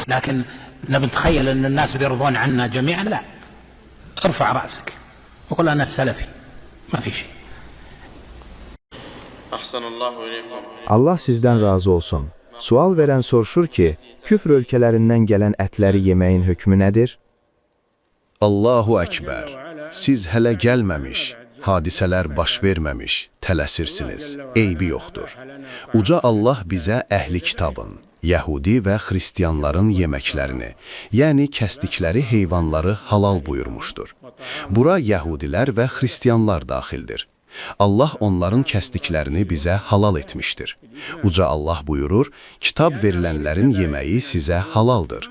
لكن نتخيل أن الناس بيرضون عنا جميعا، لا. ارفع رأسك وقل أنا سلفي، ما في شيء. Allah sizdən razı olsun. Sual verən soruşur ki, küfr ölkələrindən gələn ətləri yeməyin hökmü nədir? Allahu Ekber. Siz hələ gəlməmiş, hadisələr baş verməmiş, tələsirsiniz. Eybi yoxdur. Uca Allah bizə əhli kitabın, Yəhudi və xristiyanların yeməklərini, yəni kəsdikləri heyvanları halal buyurmuşdur. Bura Yəhudilər və xristiyanlar daxildir. Allah onların kəsdiklərini bizə halal etmişdir. Uca Allah buyurur, kitab verilənlərin yeməyi sizə halaldır.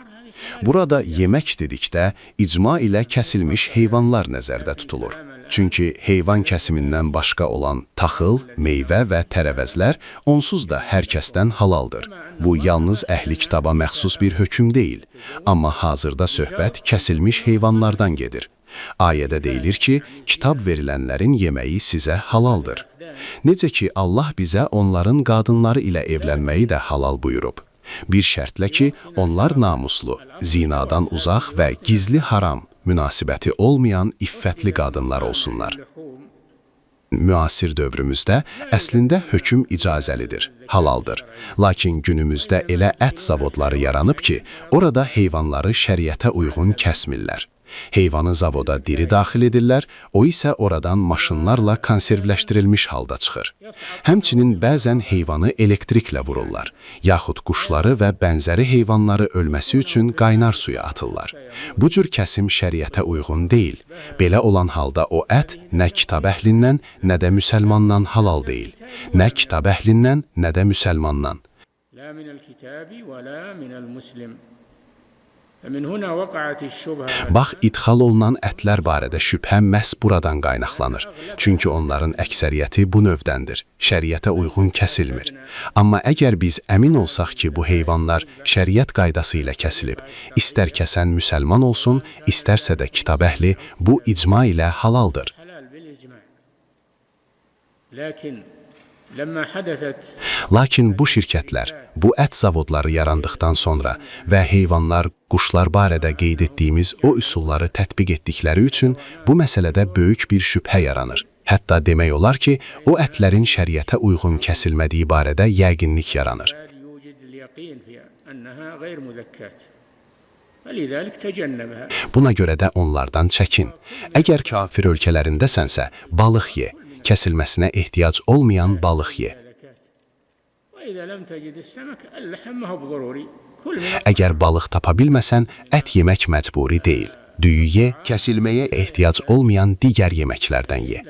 Burada yemək dedikdə icma ilə kəsilmiş heyvanlar nəzərdə tutulur. Çünki heyvan kəsimindən başqa olan taxıl, meyvə və tərəvəzlər onsuz da hər kəsdən halaldır. Bu yalnız əhli kitaba məxsus bir hökm deyil, amma hazırda söhbət kəsilmiş heyvanlardan gedir. Ayədə deyilir ki, kitab verilənlərin yeməyi sizə halaldır. Necə ki, Allah bizə onların qadınları ilə evlənməyi də halal buyurub. Bir şərtlə ki, onlar namuslu, zinadan uzaq və gizli haram, münasibəti olmayan iffətli qadınlar olsunlar. Müasir dövrümüzdə əslində hökm icazəlidir, halaldır. Lakin günümüzdə elə ət zavodları yaranıb ki, orada heyvanları şəriətə uyğun kəsmirlər. Heyvanı zavoda diri daxil edirlər, o isə oradan maşınlarla konservləşdirilmiş halda çıxır. Həmçinin bəzən heyvanı elektriklə vururlar, yaxud quşları və bənzəri heyvanları ölməsi üçün qaynar suya atırlar. Bu cür kəsim şəriətə uyğun deyil. Belə olan halda o ət nə kitab əhlindən, nə də müsəlmandan halal deyil. Nə kitab əhlindən, nə də müsəlmandan. Bax, idxal olunan ətlər barədə şübhə məhz buradan qaynaqlanır. Çünki onların əksəriyyəti bu növdəndir, şəriətə uyğun kəsilmir. Amma əgər biz əmin olsaq ki, bu heyvanlar şəriət qaydası ilə kəsilib, istər kəsən müsəlman olsun, istərsə də kitab əhli, bu icma ilə halaldır. Lakin bu şirkətlər, bu ət zavodları yarandıqdan sonra və heyvanlar, quşlar barədə qeyd etdiyimiz o üsulları tətbiq etdikləri üçün bu məsələdə böyük bir şübhə yaranır. Hətta demək olar ki, o ətlərin şəriətə uyğun kəsilmədiyi barədə yəqinlik yaranır. Buna görə də onlardan çəkin. Əgər kafir ölkələrindəsənsə, balıq ye. Kəsilməsinə ehtiyac olmayan balıq ye. Əgər balıq tapa bilməsən, ət yemək məcburi deyil. Düyü ye, kəsilməyə ehtiyac olmayan digər yeməklərdən ye.